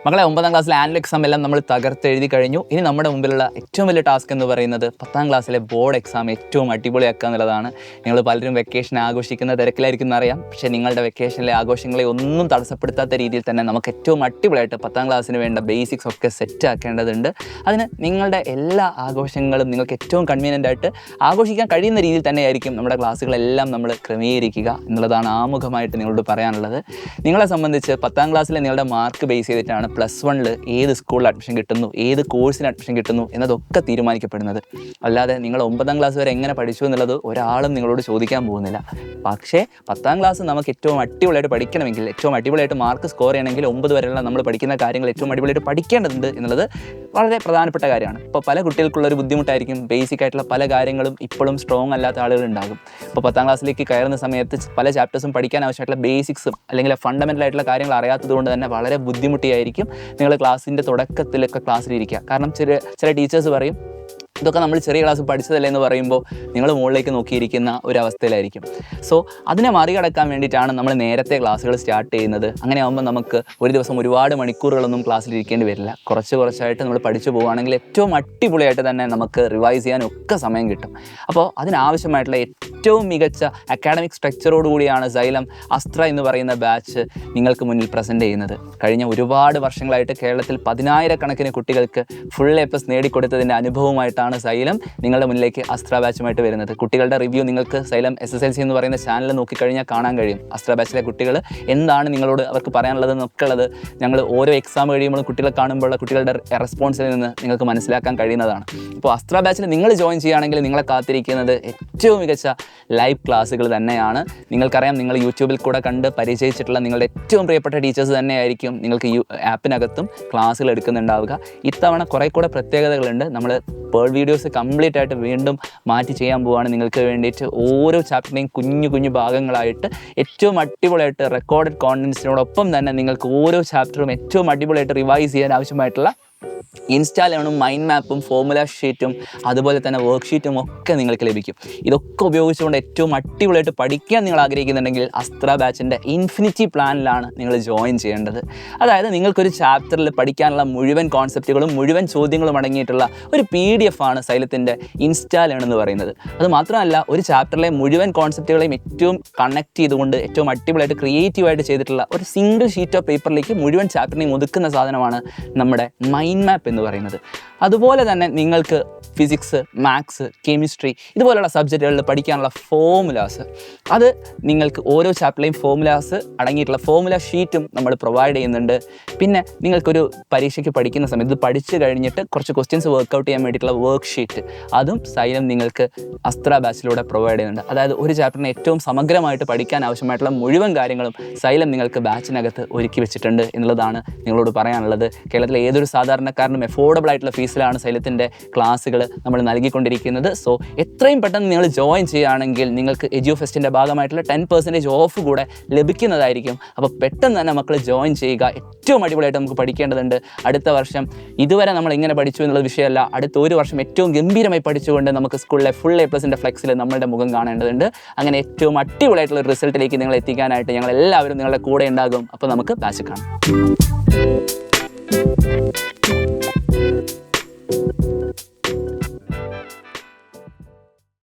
മക്കളെ 9ാം ക്ലാസ്സിലെ annual exam എല്ലാം നമ്മൾ തകർത്തെഴുതി കഴിഞ്ഞു. ഇനി നമ്മുടെ മുമ്പിലുള്ള ഏറ്റവും വലിയ ടാസ്ക് എന്ന് പറയുന്നത് 10ാം ക്ലാസ്സിലെ ബോർഡ് എക്സാം ഏറ്റവും അടിപൊളിയാക്കുക എന്നുള്ളതാണ്. നിങ്ങൾ പലരും വെക്കേഷൻ ആഘോഷിക്കുന്ന തിരക്കിലായിരിക്കും എന്നറിയാം. പക്ഷേ നിങ്ങളുടെ വെക്കേഷനിലെ ആഘോഷങ്ങളെ ഒന്നും തടസ്സപ്പെടുത്താത്ത രീതിയിൽ തന്നെ നമുക്ക് ഏറ്റവും അടിപൊളിയായിട്ട് 10ാം ക്ലാസ്സിന് വേണ്ട ബേസിക്സ് ഒക്കെ സെറ്റ് ആക്കേണ്ടതുണ്ട്. അതിന് നിങ്ങളുടെ എല്ലാ ആഘോഷങ്ങളും നിങ്ങൾക്ക് ഏറ്റവും കൺവീനിയൻ്റ് ആയിട്ട് ആഘോഷിക്കാൻ കഴിയുന്ന രീതിയിൽ തന്നെയായിരിക്കും നമ്മുടെ ക്ലാസ്സുകളെല്ലാം നമ്മൾ ക്രമീകരിക്കുക എന്നുള്ളതാണ് ആമുഖമായിട്ട് നിങ്ങളോട് പറയാനുള്ളത്. നിങ്ങളെ സംബന്ധിച്ച് 10ാം ക്ലാസ്സിലെ നിങ്ങളുടെ മാർക്ക് ബേസ് ചെയ്തിട്ടാണ് +1 ഏത് സ്കൂളിൽ അഡ്മിഷൻ കിട്ടുന്നു, ഏത് കോഴ്സിന് അഡ്മിഷൻ കിട്ടുന്നു എന്നതൊക്കെ തീരുമാനിക്കപ്പെടുന്നത്. അല്ലാതെ നിങ്ങൾ 9ാം ക്ലാസ് വരെ എങ്ങനെ പഠിച്ചു എന്നുള്ളത് ഒരാളും നിങ്ങളോട് ചോദിക്കാൻ പോകുന്നില്ല. പക്ഷേ 10ാം ക്ലാസ് നമുക്ക് ഏറ്റവും അടിപൊളിയായിട്ട് പഠിക്കണമെങ്കിൽ, ഏറ്റവും അടിപൊളിയായിട്ട് മാർക്ക് സ്കോർ ചെയ്യണമെങ്കിൽ 9 വരെയുള്ള നമ്മൾ പഠിക്കുന്ന കാര്യങ്ങൾ ഏറ്റവും അടിപൊളിയായിട്ട് പഠിക്കേണ്ടതുണ്ട് എന്നുള്ളത് വളരെ പ്രധാനപ്പെട്ട കാര്യമാണ്. ഇപ്പോൾ പല കുട്ടികൾക്കുള്ളൊരു ബുദ്ധിമുട്ടായിരിക്കും, ബേസിക് ആയിട്ടുള്ള പല കാര്യങ്ങളും ഇപ്പോഴും സ്ട്രോങ് അല്ലാത്ത ആളുകളുണ്ടാകും. ഇപ്പോൾ 10ാം ക്ലാസ്സിലേക്ക് കയറുന്ന സമയത്ത് പല ചാപ്റ്റേഴ്സും പഠിക്കാൻ ആവശ്യമായിട്ടുള്ള ബേസിക്സും അല്ലെങ്കിൽ ഫണ്ടമെൻ്റൽ ആയിട്ടുള്ള കാര്യങ്ങൾ അറിയാത്തത് കൊണ്ട് തന്നെ വളരെ ബുദ്ധിമുട്ടിയായിരിക്കും നിങ്ങൾ ക്ലാസ്സിൻ്റെ തുടക്കത്തിലൊക്കെ ക്ലാസ്സിലിരിക്കുക. കാരണം ചില ടീച്ചേഴ്സ് പറയും ഇതൊക്കെ നമ്മൾ ചെറിയ ക്ലാസ് പഠിച്ചതല്ലേ എന്ന് പറയുമ്പോൾ നിങ്ങൾ മുകളിലേക്ക് നോക്കിയിരിക്കുന്ന ഒരു അവസ്ഥയിലായിരിക്കും. സോ അതിനെ മറികടക്കാൻ വേണ്ടിയിട്ടാണ് നമ്മൾ നേരത്തെ ക്ലാസ്സുകൾ സ്റ്റാർട്ട് ചെയ്യുന്നത്. അങ്ങനെ ആകുമ്പോൾ നമുക്ക് ഒരു ദിവസം ഒരുപാട് മണിക്കൂറുകളൊന്നും ക്ലാസ്സിലിരിക്കേണ്ടി വരില്ല. കുറച്ചായിട്ട് നമ്മൾ പഠിച്ചു പോവുകയാണെങ്കിൽ ഏറ്റവും അടിപൊളിയായിട്ട് തന്നെ നമുക്ക് റിവൈസ് ചെയ്യാനൊക്കെ സമയം കിട്ടും. അപ്പോൾ അതിനാവശ്യമായിട്ടുള്ള ഏറ്റവും മികച്ച അക്കാഡമിക് സ്ട്രക്ചറോടുകൂടിയാണ് സൈലം അസ്ത്ര എന്ന് പറയുന്ന ബാച്ച് നിങ്ങൾക്ക് മുന്നിൽ പ്രസൻറ്റ് ചെയ്യുന്നത്. കഴിഞ്ഞ ഒരുപാട് വർഷങ്ങളായിട്ട് കേരളത്തിൽ 10,000-കണക്കിന് കുട്ടികൾക്ക് ഫുൾ A+ നേടിക്കൊടുത്തതിൻ്റെ അനുഭവമായിട്ടാണ് സൈലം നിങ്ങളുടെ മുന്നിലേക്ക് അസ്ത്ര ബാച്ചുമായിട്ട് വരുന്നത്. കുട്ടികളുടെ റിവ്യൂ നിങ്ങൾക്ക് സൈലം SSLC എന്ന് പറയുന്ന ചാനൽ നോക്കിക്കഴിഞ്ഞാൽ കാണാൻ കഴിയും. അസ്ത്ര ബാച്ചിലെ കുട്ടികൾ എന്താണ് നിങ്ങളോട് അവർക്ക് പറയാനുള്ളത് എന്നൊക്കെ ഉള്ളത് ഞങ്ങൾ ഓരോ എക്സാം കഴിയുമ്പോഴും കുട്ടികളെ കാണുമ്പോൾ കുട്ടികളുടെ റെസ്പോൺസിൽ നിന്ന് നിങ്ങൾക്ക് മനസ്സിലാക്കാൻ കഴിയുന്നതാണ്. അപ്പോൾ അസ്ത്ര ബാച്ചിൽ നിങ്ങൾ ജോയിൻ ചെയ്യുകയാണെങ്കിൽ നിങ്ങളെ കാത്തിരിക്കുന്നത് ഏറ്റവും മികച്ച ലൈവ് ക്ലാസ്സുകൾ തന്നെയാണ്. നിങ്ങൾക്കറിയാം, നിങ്ങൾ യൂട്യൂബിൽ കൂടെ കണ്ട് പരിചയിച്ചിട്ടുള്ള നിങ്ങളുടെ ഏറ്റവും പ്രിയപ്പെട്ട ടീച്ചേഴ്സ് തന്നെയായിരിക്കും നിങ്ങൾക്ക് ഈ ആപ്പിനകത്തും ക്ലാസ്സുകൾ എടുക്കുന്നുണ്ടാവുക. ഇത്തവണ കുറേ കൂടെ പ്രത്യേകതകളുണ്ട്. നമ്മൾ വീഡിയോസ് കംപ്ലീറ്റ് ആയിട്ട് വീണ്ടും മാറ്റി ചെയ്യാൻ പോവുകയാണ്. നിങ്ങൾക്ക് വേണ്ടിയിട്ട് ഓരോ ചാപ്റ്ററിനെയും കുഞ്ഞു ഭാഗങ്ങളായിട്ട് ഏറ്റവും അടിപൊളിയായിട്ട് റെക്കോർഡഡ് കോണ്ടൻസിനോടൊപ്പം തന്നെ നിങ്ങൾക്ക് ഓരോ ചാപ്റ്ററും ഏറ്റവും അടിപൊളിയായിട്ട് റിവൈസ് ചെയ്യാൻ ആവശ്യമായിട്ടുള്ള ഇൻസ്റ്റാളേണും മൈൻഡ് മാപ്പും ഫോർമുല ഷീറ്റും അതുപോലെ തന്നെ വർക്ക് ഷീറ്റും ഒക്കെ നിങ്ങൾക്ക് ലഭിക്കും. ഇതൊക്കെ ഉപയോഗിച്ചുകൊണ്ട് ഏറ്റവും അടിപൊളിയായിട്ട് പഠിക്കാൻ നിങ്ങൾ ആഗ്രഹിക്കുന്നുണ്ടെങ്കിൽ അസ്ത്ര ബാച്ചിൻ്റെ ഇൻഫിനിറ്റി പ്ലാനിലാണ് നിങ്ങൾ ജോയിൻ ചെയ്യേണ്ടത്. അതായത് നിങ്ങൾക്കൊരു ചാപ്റ്ററിൽ പഠിക്കാനുള്ള മുഴുവൻ കോൺസെപ്റ്റുകളും മുഴുവൻ ചോദ്യങ്ങളും അടങ്ങിയിട്ടുള്ള ഒരു PDF ആണ് സൈലത്തിൻ്റെ ഇൻസ്റ്റാളേൺ എന്ന് പറയുന്നത്. അത് മാത്രമല്ല, ഒരു ചാപ്റ്ററിലെ മുഴുവൻ കോൺസെപ്റ്റുകളെയും ഏറ്റവും കണക്ട് ചെയ്തുകൊണ്ട് ഏറ്റവും അടിപൊളിയായിട്ട് ക്രിയേറ്റീവായിട്ട് ചെയ്തിട്ടുള്ള ഒരു സിംഗിൾ ഷീറ്റ് ഓഫ് പേപ്പറിലേക്ക് മുഴുവൻ ചാപ്റ്ററിനെയും ഒതുക്കുന്ന സാധനമാണ് നമ്മുടെ മൈൻഡ് മാപ്പ് എന്ന് പറയുന്നത്. അതുപോലെ തന്നെ നിങ്ങൾക്ക് ഫിസിക്സ്, മാത്സ്, കെമിസ്ട്രി ഇതുപോലുള്ള സബ്ജക്റ്റുകളിൽ പഠിക്കാനുള്ള ഫോർമുലാസ്, അത് നിങ്ങൾക്ക് ഓരോ ചാപ്റ്ററിലെയും ഫോർമുലാസ് അടങ്ങിയിട്ടുള്ള ഫോർമുല ഷീറ്റും നമ്മൾ പ്രൊവൈഡ് ചെയ്യുന്നുണ്ട്. പിന്നെ നിങ്ങൾക്കൊരു പരീക്ഷയ്ക്ക് പഠിക്കുന്ന സമയത്ത് ഇത് പഠിച്ചു കഴിഞ്ഞിട്ട് കുറച്ച് ക്വസ്റ്റ്യൻസ് വർക്കൗട്ട് ചെയ്യാൻ വേണ്ടിയിട്ടുള്ള വർക്ക് ഷീറ്റ്, അതും സൈലം നിങ്ങൾക്ക് അസ്ത്ര ബാച്ചിലൂടെ പ്രൊവൈഡ് ചെയ്യുന്നുണ്ട്. അതായത് ഒരു ചാപ്റ്ററിനെ ഏറ്റവും സമഗ്രമായിട്ട് പഠിക്കാൻ ആവശ്യമായിട്ടുള്ള മുഴുവൻ കാര്യങ്ങളും സൈലം നിങ്ങൾക്ക് ബാച്ചിനകത്ത് ഒരുക്കി വെച്ചിട്ടുണ്ട് എന്നുള്ളതാണ് നിങ്ങളോട് പറയാനുള്ളത്. കേരളത്തിലെ ഏതൊരു സാധാരണക്കാരനും എഫോർഡബിൾ ആയിട്ടുള്ള ഫീസിലാണ് സൈലത്തിൻ്റെ ക്ലാസ്സുകൾ നമ്മൾ നൽകിക്കൊണ്ടിരിക്കുന്നത്. സോ എത്രയും പെട്ടെന്ന് നിങ്ങൾ ജോയിൻ ചെയ്യുകയാണെങ്കിൽ നിങ്ങൾക്ക് എഡ്യൂഫെസ്റ്റിൻ്റെ ഭാഗമായിട്ടുള്ള 10% ഓഫ് കൂടെ ലഭിക്കുന്നതായിരിക്കും. അപ്പോൾ പെട്ടെന്ന് തന്നെ മക്കൾ ജോയിൻ ചെയ്യുക. ഏറ്റവും അടിപൊളിയായിട്ട് നമുക്ക് പഠിക്കേണ്ടതുണ്ട്. അടുത്ത വർഷം ഇതുവരെ നമ്മൾ എങ്ങനെ പഠിച്ചു എന്നുള്ള വിഷയമല്ല, അടുത്ത ഒരു വർഷം ഏറ്റവും ഗംഭീരമായി പഠിച്ചുകൊണ്ട് നമുക്ക് സ്കൂളിലെ ഫുൾ A+ ഫ്ലെക്സിൽ നമ്മളുടെ മുഖം കാണേണ്ടതുണ്ട്. അങ്ങനെ ഏറ്റവും അടിപൊളിയായിട്ടുള്ള ഒരു റിസൾട്ടിലേക്ക് നിങ്ങൾ എത്തിക്കാനായിട്ട് ഞങ്ങൾ എല്ലാവരും നിങ്ങളുടെ കൂടെ ഉണ്ടാകും. അപ്പോൾ നമുക്ക് ബാച്ച് കാണാം.